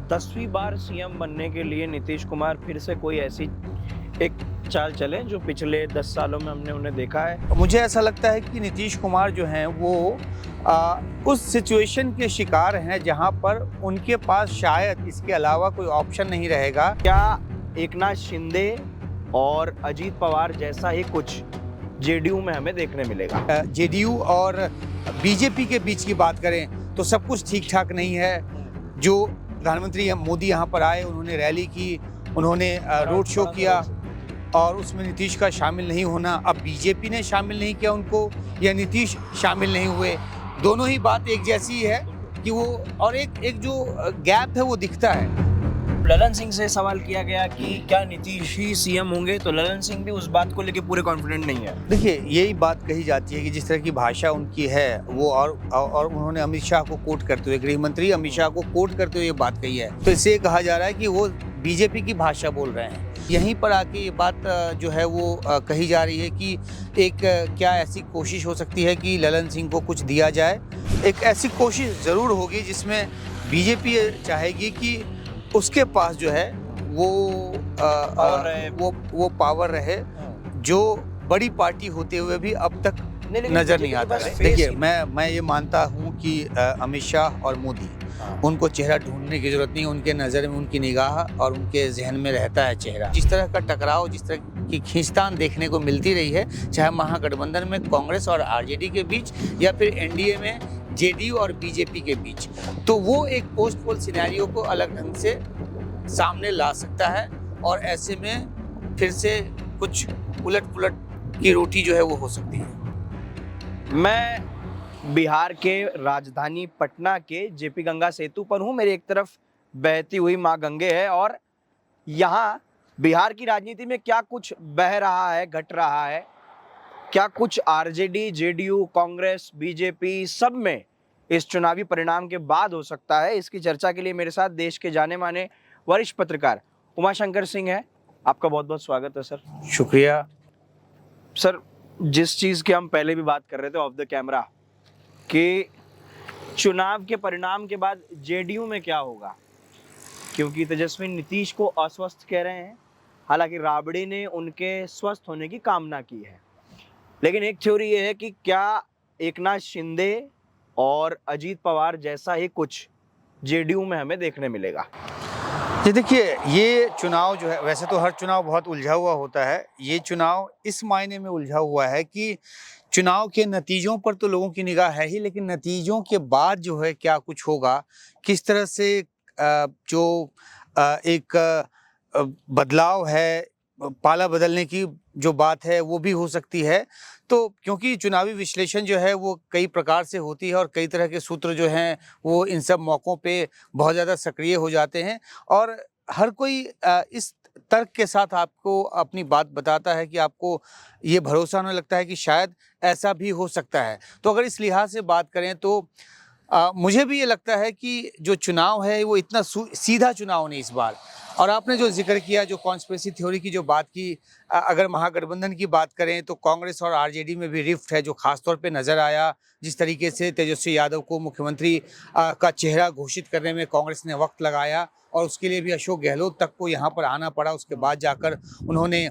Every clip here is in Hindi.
10वीं बार सीएम बनने के लिए नीतीश कुमार फिर से कोई ऐसी एक चाल चले जो पिछले 10 सालों में हमने उन्हें देखा है। मुझे ऐसा लगता है कि नीतीश कुमार जो हैं वो उस सिचुएशन के शिकार हैं जहां पर उनके पास शायद इसके अलावा कोई ऑप्शन नहीं रहेगा। क्या एकनाथ शिंदे और अजीत पवार जैसा ही कुछ जेडीयू में हमें देखने मिलेगा? जेडीयू और बीजेपी के बीच की बात करें तो सब कुछ ठीक ठाक नहीं है। जो प्रधानमंत्री मोदी यहाँ पर आए, उन्होंने रैली की, उन्होंने रोड शो किया और उसमें नीतीश का शामिल नहीं होना, अब बीजेपी ने शामिल नहीं किया उनको या नीतीश शामिल नहीं हुए, दोनों ही बात एक जैसी है कि वो और एक जो गैप है वो दिखता है। ललन सिंह से सवाल किया गया कि क्या नीतीश ही सीएम होंगे, तो ललन सिंह भी उस बात को लेकर पूरे कॉन्फिडेंट नहीं है। देखिए, यही बात कही जाती है कि जिस तरह की भाषा उनकी है वो और उन्होंने अमित शाह को कोट करते हुए, गृह मंत्री अमित शाह को कोट करते हुए ये बात कही है, तो इससे कहा जा रहा है कि वो बीजेपी की भाषा बोल रहे हैं। यहीं पर आके ये बात जो है वो कही जा रही है कि एक क्या ऐसी कोशिश हो सकती है कि ललन सिंह को कुछ दिया जाए। एक ऐसी कोशिश ज़रूर होगी जिसमें बीजेपी चाहेगी कि उसके पास जो है वो पावर रहे जो बड़ी पार्टी होते हुए भी अब तक नजर नहीं आता है। देखिए, मैं ये मानता हूँ कि अमित शाह और मोदी, उनको चेहरा ढूंढने की जरूरत नहीं, उनके नज़र में उनकी निगाह और उनके जहन में रहता है चेहरा। जिस तरह का टकराव, जिस तरह की खींचतान देखने को मिलती रही है, चाहे महागठबंधन में कांग्रेस और आरजेडी के बीच या फिर एनडीए में जेडीयू और बीजेपी के बीच, तो वो एक पोस्ट पोल सिनेरियो को अलग ढंग से सामने ला सकता है और ऐसे में फिर से कुछ उलट पुलट की रोटी जो है वो हो सकती है। मैं बिहार के राजधानी पटना के जेपी गंगा सेतु पर हूँ। मेरी एक तरफ बहती हुई माँ गंगे है और यहाँ बिहार की राजनीति में क्या कुछ बह रहा है, घट रहा है, क्या कुछ आरजेडी, जेडीयू, कांग्रेस, बीजेपी सब में इस चुनावी परिणाम के बाद हो सकता है, इसकी चर्चा के लिए मेरे साथ देश के जाने माने वरिष्ठ पत्रकार उमाशंकर सिंह है। आपका बहुत बहुत स्वागत है सर। शुक्रिया सर। जिस चीज़ की हम पहले भी बात कर रहे थे ऑफ द कैमरा कि चुनाव के परिणाम के बाद जेडीयू में क्या होगा, क्योंकि तेजस्वी नीतीश को अस्वस्थ कह रहे हैं, हालांकि राबड़ी ने उनके स्वस्थ होने की कामना की है। लेकिन एक थ्योरी ये है कि क्या एकनाथ शिंदे और अजीत पवार जैसा ही कुछ जेडीयू में हमें देखने मिलेगा? जी देखिए, ये चुनाव जो है, वैसे तो हर चुनाव बहुत उलझा हुआ होता है, ये चुनाव इस मायने में उलझा हुआ है कि चुनाव के नतीजों पर तो लोगों की निगाह है ही, लेकिन नतीजों के बाद जो है क्या कुछ होगा, किस तरह से एक बदलाव है, पाला बदलने की जो बात है वो भी हो सकती है। तो क्योंकि चुनावी विश्लेषण जो है वो कई प्रकार से होती है और कई तरह के सूत्र जो हैं वो इन सब मौक़ों पे बहुत ज़्यादा सक्रिय हो जाते हैं और हर कोई इस तर्क के साथ आपको अपनी बात बताता है कि आपको ये भरोसा होने लगता है कि शायद ऐसा भी हो सकता है। तो अगर इस लिहाज से बात करें तो मुझे भी ये लगता है कि जो चुनाव है वो इतना सीधा चुनाव नहीं इस बार। और आपने जो जिक्र किया, जो कॉन्स्पिरेसी थ्योरी की जो बात की, अगर महागठबंधन की बात करें तो कांग्रेस और आरजेडी में भी रिफ्ट है, जो खासतौर पे नज़र आया। जिस तरीके से तेजस्वी यादव को मुख्यमंत्री का चेहरा घोषित करने में कांग्रेस ने वक्त लगाया और उसके लिए भी अशोक गहलोत तक को यहाँ पर आना पड़ा, उसके बाद जाकर उन्होंने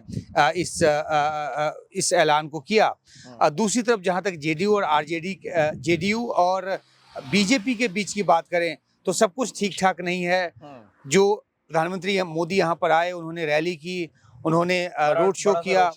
इस ऐलान को किया। दूसरी तरफ जहाँ तक जेडीयू और बीजेपी के बीच की बात करें तो सब कुछ ठीक ठाक नहीं है। जो प्रधानमंत्री मोदी यहाँ पर आए, उन्होंने रैली की, उन्होंने रोड शो किया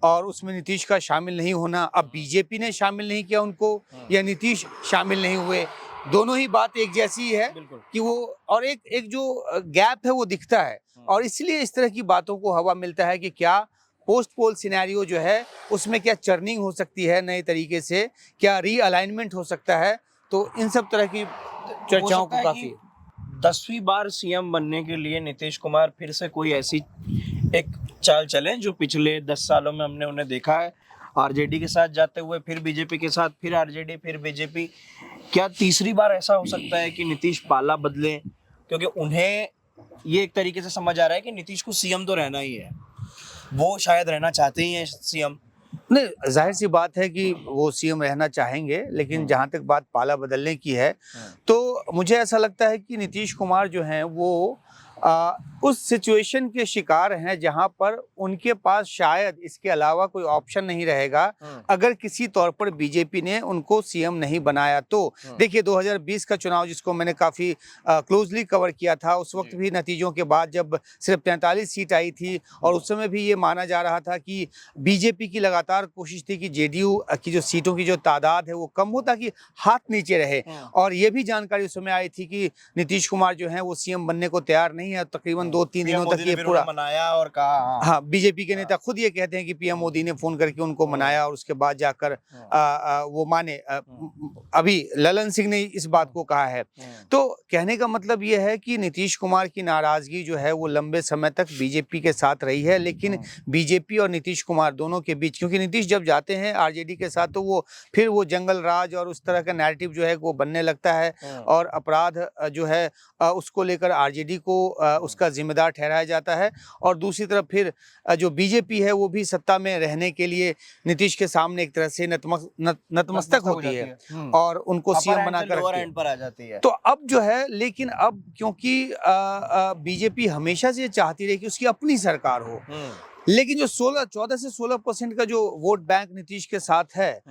और उसमें नीतीश का शामिल नहीं होना, अब बीजेपी ने शामिल नहीं किया उनको या नीतीश शामिल नहीं हुए, दोनों ही बात एक जैसी है कि वो और एक जो गैप है वो दिखता है और इसलिए इस तरह की बातों को हवा मिलता है कि क्या पोस्ट पोल सिनेरियो जो है उसमें क्या चर्निंग हो सकती है नए तरीके से, क्या रीअलाइनमेंट हो सकता है। तो इन सब तरह की चर्चाओं को काफी 10वीं बार सीएम बनने के लिए नीतीश कुमार फिर से कोई ऐसी एक चाल चले जो पिछले 10 सालों में हमने उन्हें देखा है, आरजेडी के साथ जाते हुए, फिर बीजेपी के साथ, फिर आरजेडी, फिर बीजेपी। क्या तीसरी बार ऐसा हो सकता है कि नीतीश पाला बदले, क्योंकि उन्हें ये एक तरीके से समझ आ रहा है कि नीतीश को सीएम तो रहना ही है, वो शायद रहना चाहते ही हैं सीएम, नहीं, जाहिर सी बात है कि वो सीएम रहना चाहेंगे, लेकिन जहाँ तक बात पाला बदलने की है, तो मुझे ऐसा लगता है कि नीतीश कुमार जो हैं वो उस सिचुएशन के शिकार हैं जहाँ पर उनके पास शायद इसके अलावा कोई ऑप्शन नहीं रहेगा अगर किसी तौर पर बीजेपी ने उनको सीएम नहीं बनाया तो। देखिए 2020 का चुनाव जिसको मैंने काफ़ी क्लोजली कवर किया था, उस वक्त भी नतीजों के बाद जब सिर्फ 43 सीट आई थी और उस समय भी ये माना जा रहा था कि बीजेपी की लगातार कोशिश थी कि जेडीयू की जो सीटों की जो तादाद है वो कम हो ताकि हाथ नीचे रहे, और ये भी जानकारी उस समय आई थी कि नीतीश कुमार जो है वो सीएम बनने को तैयार नहीं है। तकरीबन 2-3 दिनों तक ये पूरा मनाया और कहा, हाँ, बीजेपी के नेता खुद ये कहते हैं कि पीएम मोदी ने फोन करके उनको मनाया और उसके बाद जाकर वो माने। अभी ललन सिंह ने इस बात को कहा है। तो कहने का मतलब ये है कि नीतीश कुमार की नाराजगी जो है वो लंबे समय तक बीजेपी के साथ रही है, लेकिन बीजेपी और नीतीश कुमार दोनों के बीच, क्योंकि नीतीश जब जाते हैं आरजेडी के साथ तो वो फिर वो जंगल राज और उस तरह का नैरेटिव जो है वो बनने लगता है और अपराध जो है उसको लेकर आरजेडी को उसका जिम्मेदार ठहराया जाता है, और दूसरी तरफ फिर जो बीजेपी है वो भी सत्ता में रहने के लिए नीतीश के सामने एक तरह से नतमस्तक होती है और उनको सीएम बनाकर पर आ जाती है। तो अब जो है, लेकिन अब क्योंकि बीजेपी हमेशा से चाहती रही कि उसकी अपनी सरकार हो, लेकिन जो 14 से 16% का जो वोट बैंक नीतीश के साथ है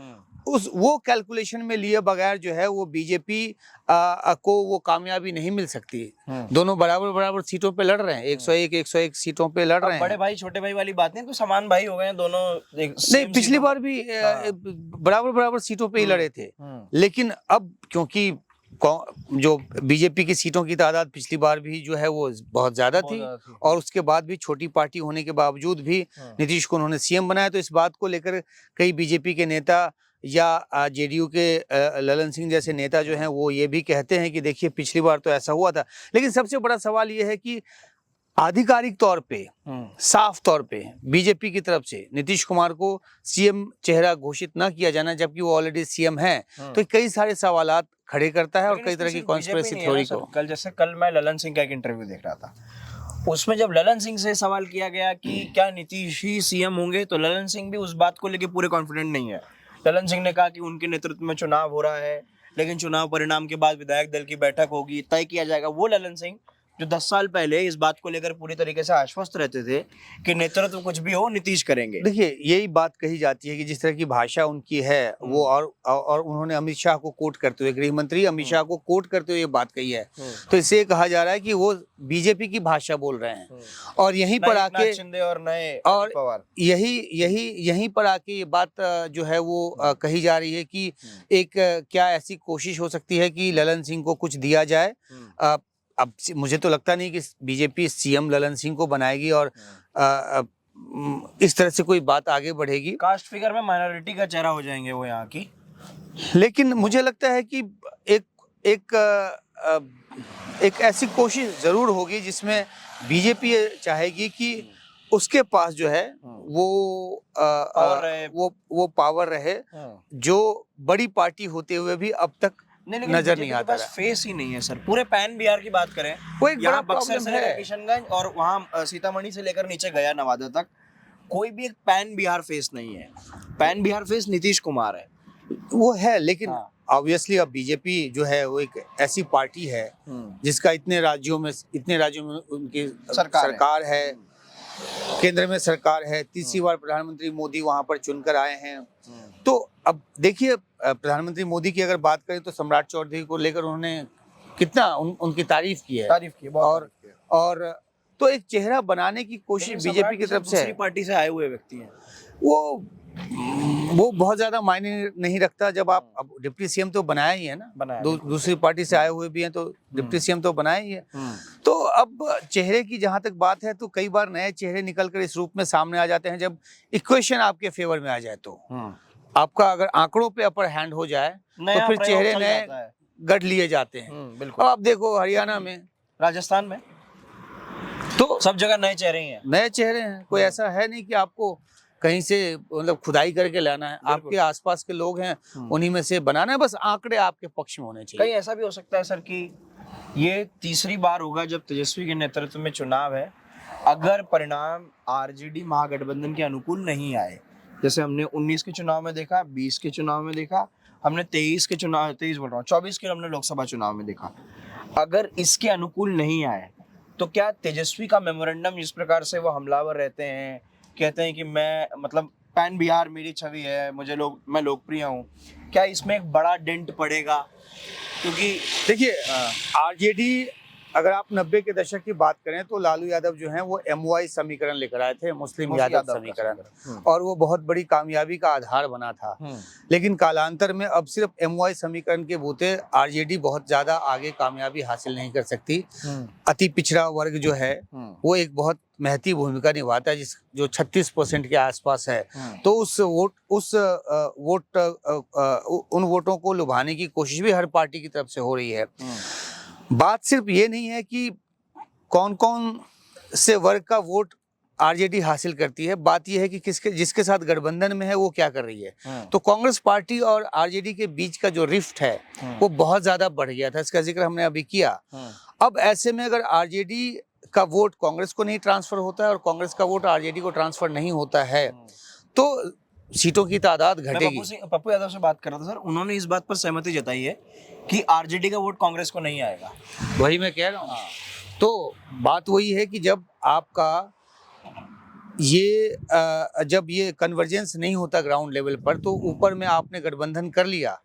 वो कैलकुलेशन में लिए बगैर जो है वो बीजेपी को वो कामयाबी नहीं मिल सकती। दोनों बराबर सीटों पे लड़ रहे हैं, 101 सीटों पे लड़ रहे हैं। बड़े भाई छोटे भाई वाली बात नहीं, तो समान भाई हो गए हैं दोनों। नहीं, पिछली बार भी बराबर सीटों पे ही लड़े थे, लेकिन अब क्योंकि जो बीजेपी की सीटों की तादाद पिछली बार भी जो है वो बहुत ज्यादा थी और उसके बाद भी छोटी पार्टी होने के बावजूद भी नीतीश को उन्होंने सीएम बनाया, तो इस बात को लेकर कई बीजेपी के नेता या जेडीयू के ललन सिंह जैसे नेता जो हैं वो ये भी कहते हैं कि देखिए पिछली बार तो ऐसा हुआ था। लेकिन सबसे बड़ा सवाल ये है कि आधिकारिक तौर पे, साफ तौर पे बीजेपी की तरफ से नीतीश कुमार को सीएम चेहरा घोषित न किया जाना जबकि वो ऑलरेडी सीएम हैं, तो कई सारे सवालात खड़े करता है और कई तरह की कॉन्स्पिरेसी थ्योरी को। कल मैं ललन सिंह का एक इंटरव्यू देख रहा था, उसमें जब ललन सिंह से सवाल किया गया कि क्या नीतीश ही सीएम होंगे, तो ललन सिंह भी उस बात को लेकर पूरे कॉन्फिडेंट नहीं है। ललन सिंह ने कहा कि उनके नेतृत्व में चुनाव हो रहा है, लेकिन चुनाव परिणाम के बाद विधायक दल की बैठक होगी, तय किया जाएगा। वो ललन सिंह जो 10 साल पहले इस बात को लेकर पूरी तरीके से आश्वस्त रहते थे कि नेतृत्व कुछ भी हो नीतीश करेंगे। देखिए यही बात कही जाती है कि जिस तरह की भाषा उनकी है वो, और उन्होंने अमित शाह को कोट करते हुए, गृह मंत्री अमित शाह को कोट करते हुए ये बात कही है, तो इससे कहा जा रहा है कि वो बीजेपी की भाषा बोल रहे हैं और यहीं पर आके शिंदे और नए और पवार यहीं पर आके ये बात जो है वो कही जा रही है कि एक क्या ऐसी कोशिश हो सकती है कि ललन सिंह को कुछ दिया जाए। अब मुझे तो लगता नहीं कि बीजेपी सीएम ललन सिंह को बनाएगी और इस तरह से कोई बात आगे बढ़ेगी। कास्ट फिगर में माइनॉरिटी का चेहरा हो जाएंगे वो यहाँ की। लेकिन मुझे लगता है कि एक ऐसी कोशिश जरूर होगी जिसमें बीजेपी चाहेगी कि उसके पास जो है वो पावर रहे जो बड़ी पार्टी होते हुए भी अब तक नजर नहीं आता। बस फेस ही नहीं है सर। पूरे पैन बिहार की बात करें, वो एक बड़ा बक्सर प्रॉब्लम से है। लेकर किशनगंज और वहाँ सीतामढ़ी से लेकर नीचे गया नवादा तक, कोई भी एक पैन बिहार फेस नहीं है। पैन बिहार फेस नीतीश कुमार है, वो है, लेकिन ऑब्वियसली अब बीजेपी जो है वो एक ऐसी पार्टी है जिसका इतने राज्यों में उनकी सरकार है, केंद्र में सरकार है, तीसरी बार प्रधानमंत्री मोदी वहां पर चुनकर आए हैं। तो अब देखिए प्रधानमंत्री मोदी की अगर बात करें तो सम्राट चौधरी को लेकर उन्होंने कितना उनकी तारीफ की है और तो एक चेहरा बनाने की कोशिश बीजेपी की तरफ से है। पार्टी से आए हुए व्यक्ति हैं, वो बहुत ज्यादा मायने नहीं रखता जब आप अब डिप्टी सीएम तो बनाया ही है ना, दूसरी पार्टी से आए हुए भी हैं तो डिप्टी सीएम तो बनाया ही है। तो अब चेहरे की जहां तक बात है तो कई बार नए चेहरे निकलकर इस रूप में सामने आ जाते हैं जब इक्वेशन आपके फेवर में आ जाए, तो आपका अगर आंकड़ों पे अपर हैंड हो जाए तो फिर चेहरे नए गढ़ लिए जाते हैं। बिल्कुल। अब आप देखो हरियाणा में, राजस्थान में तो सब जगह नए चेहरे ही हैं। नए चेहरे हैं, कोई ऐसा है नहीं कि आपको कहीं से मतलब खुदाई करके लाना है, आपके आसपास के लोग हैं उन्हीं में से बनाना है, बस आंकड़े आपके पक्ष में होने चाहिए। कहीं ऐसा भी हो सकता है सर कि ये तीसरी बार होगा जब तेजस्वी के नेतृत्व में चुनाव है, अगर परिणाम आरजेडी महागठबंधन के अनुकूल नहीं आए जैसे हमने 19 के चुनाव में देखा, 20 के चुनाव में देखा, हमने 23 के चुनाव, 23 बोल रहा हूँ, 24 के हमने लोकसभा चुनाव में देखा। अगर इसके अनुकूल नहीं आए तो क्या तेजस्वी का मेमोरेंडम, जिस प्रकार से वो हमलावर रहते हैं, कहते हैं कि मैं मतलब पैन बिहार मेरी छवि है, मैं लोकप्रिय हूँ, क्या इसमें एक बड़ा डेंट पड़ेगा? क्योंकि देखिए, आरजेडी, अगर आप 90 के दशक की बात करें तो लालू यादव जो हैं वो MY समीकरण लेकर आए थे, मुस्लिम यादव समीकरण, और वो बहुत बड़ी कामयाबी का आधार बना था। लेकिन कालांतर में अब सिर्फ MY समीकरण के बूते आरजेडी बहुत ज्यादा आगे कामयाबी हासिल नहीं कर सकती। अति पिछड़ा वर्ग जो है वो एक बहुत महती भूमिका निभाता है, जो 36% के आसपास है। तो उन वोटों को लुभाने की कोशिश भी हर पार्टी की तरफ से हो रही है। बात सिर्फ ये नहीं है कि कौन कौन से वर्ग का वोट आरजेडी हासिल करती है, बात यह है कि जिसके साथ गठबंधन में है वो क्या कर रही है। तो कांग्रेस पार्टी और आरजेडी के बीच का जो रिफ्ट है वो बहुत ज्यादा बढ़ गया था, इसका जिक्र हमने अभी किया। अब ऐसे में अगर आरजेडी का वोट कांग्रेस को नहीं ट्रांसफर होता है और कांग्रेस का वोट आरजेडी को ट्रांसफर नहीं होता है तो सीटों की तादाद घटेगी। पप्पू यादव से बात कर रहा था सर, उन्होंने इस बात पर सहमति जताई है कि आरजेडी का वोट कांग्रेस को नहीं आएगा। वही मैं कह रहा हूँ। तो बात वही है कि जब आपका जब ये कन्वर्जेंस नहीं होता ग्राउंड लेवल पर, तो ऊपर में आपने गठबंधन कर लिया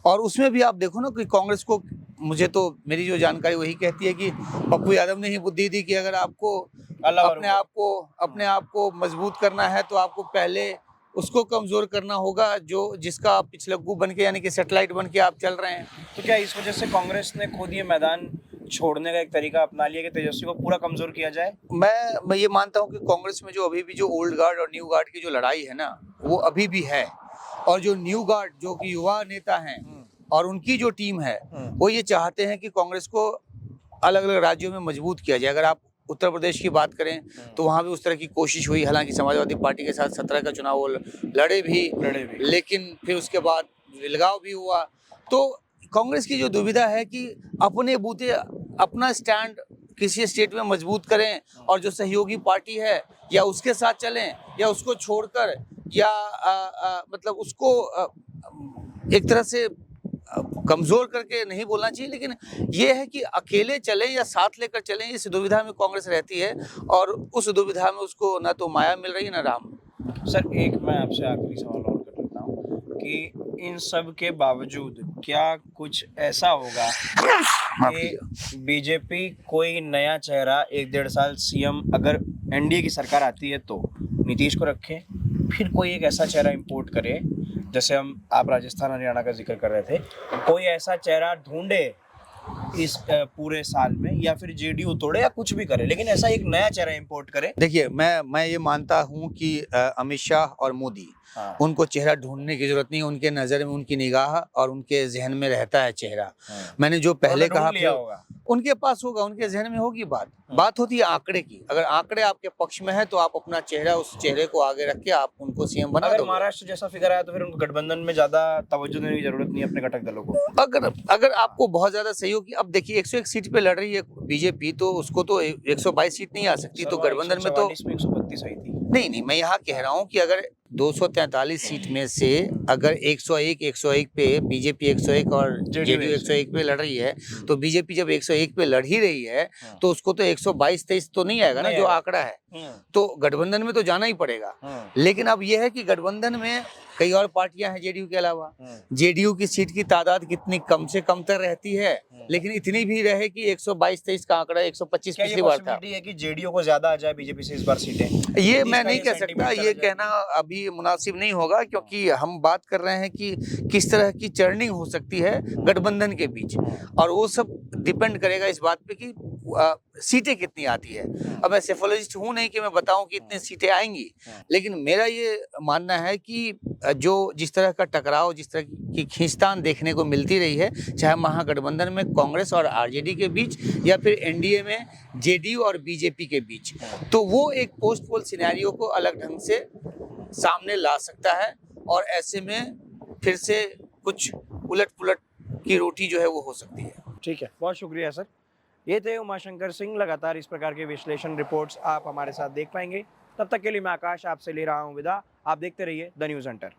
और उसमें भी आप देखो ना कि कांग्रेस को, मुझे तो मेरी जो जानकारी वही कहती है कि पप्पू यादव ने ही बुद्धि दी कि अगर आपको अपने आप को मजबूत करना है तो आपको पहले उसको कमजोर करना होगा जिसका आप पिछलग्गू बन के, यानी कि सैटेलाइट बन के आप चल रहे हैं। तो क्या इस वजह से कांग्रेस ने खुद ये मैदान छोड़ने का एक तरीका अपना लिया कि तेजस्वी को पूरा कमजोर किया जाए? मैं ये मानता हूँ कि कांग्रेस में जो अभी भी जो ओल्ड गार्ड और न्यू गार्ड की जो लड़ाई है ना, वो अभी भी है। और जो न्यू गार्ड, जो कि युवा नेता हैं और उनकी जो टीम है, वो ये चाहते हैं कि कांग्रेस को अलग अलग राज्यों में मजबूत किया जाए। अगर आप उत्तर प्रदेश की बात करें तो वहाँ भी उस तरह की कोशिश हुई। हालांकि समाजवादी पार्टी के साथ 17 का चुनाव लड़े भी, लेकिन फिर उसके बाद विलगाव भी हुआ। तो कांग्रेस की जो दुविधा है कि अपने बूते अपना स्टैंड किसी स्टेट में मजबूत करें और जो सहयोगी पार्टी है या उसके साथ चलें या उसको छोड़कर, या मतलब उसको एक तरह से कमजोर करके नहीं बोलना चाहिए, लेकिन ये है कि अकेले चलें या साथ लेकर चलें, इस दुविधा में कांग्रेस रहती है। और उस दुविधा में उसको ना तो माया मिल रही ना राम। सर, एक मैं आपसे आखिरी सवाल और कर लेता हूँ कि इन सब के बावजूद क्या कुछ ऐसा होगा कि बीजेपी कोई नया चेहरा 1-1.5 साल सीएम, अगर एनडीए की सरकार आती है तो नीतीश को रखे, फिर कोई एक ऐसा चेहरा इंपोर्ट करे, जैसे आप राजस्थान हरियाणा का जिक्र कर रहे थे, कोई ऐसा चेहरा ढूंढे इस पूरे साल में, या फिर जेडीयू तोड़े या कुछ भी करे, लेकिन ऐसा एक नया चेहरा इंपोर्ट करे? देखिए, मैं ये मानता हूँ कि अमित शाह और मोदी, उनको चेहरा ढूंढने की जरूरत नहीं। उनके नजर में, उनकी निगाह और उनके जहन में रहता है चेहरा। मैंने जो पहले कहा उनके पास होगा, उनके जहन में होगी। बात होती है आंकड़े की। अगर आंकड़े आपके पक्ष में है तो आप अपना चेहरा, उस चेहरे को आगे रख के आप उनको सीएम बना दो। अगर महाराष्ट्र जैसा फिगर आया तो फिर उनको गठबंधन में ज्यादा तवज्जो देने की जरूरत नहीं है अपने घटक दलों को। अगर आपको बहुत ज्यादा सहयोग की, अब देखिए 101 सीट पे लड़ रही है बीजेपी, तो उसको तो 122 सीट नहीं आ सकती। तो गठबंधन में तो 132 आई थी। नहीं, मैं यहाँ कह रहा हूँ कि अगर 243 सीट में से अगर 101 पे बीजेपी 101 और जेडीयू 101 पे लड़ रही है, तो बीजेपी जब 101 पे लड़ ही रही है तो उसको तो 122-23 तो नहीं आएगा ना, जो आंकड़ा है। तो गठबंधन में तो जाना ही पड़ेगा। लेकिन अब यह है कि गठबंधन में कई और पार्टियां हैं जेडीयू के अलावा। जेडीयू की सीट की तादाद कितनी कम से कम तक रहती है, लेकिन इतनी भी रहे कि 122-23 का आंकड़ा 125 पिछली बार था। है कि जेडीयू को ज्यादा आ जाए बीजेपी से इस बार सीटें? ये मैं नहीं कह सकता, ये कहना अभी मुनासिब नहीं होगा, क्योंकि हम बात कर रहे हैं कि किस तरह की चर्निंग हो सकती है गठबंधन के बीच, और वो सब डिपेंड करेगा इस बात पे कि सीटें कितनी आती है। अब मैं सेफोलॉजिस्ट हूं नहीं कि मैं बताऊं कि इतनी सीटें आएंगी, लेकिन मेरा ये मानना है कि जो जिस तरह का टकराव, जिस तरह की खींचतान देखने को मिलती रही है, चाहे महागठबंधन में कांग्रेस और आरजेडी के बीच या फिर एनडीए में जेडीयू और बीजेपी के बीच, तो वो एक पोस्ट पोल सिनेरियो को अलग ढंग से सामने ला सकता है और ऐसे में फिर से कुछ उलट पुलट की रोटी जो है वो हो सकती है। ठीक है, बहुत शुक्रिया सर। ये थे उमाशंकर सिंह। लगातार इस प्रकार के विश्लेषण रिपोर्ट्स आप हमारे साथ देख पाएंगे। तब तक के लिए मैं आकाश आपसे ले रहा हूँ विदा। आप देखते रहिए द न्यूज़ हंटर।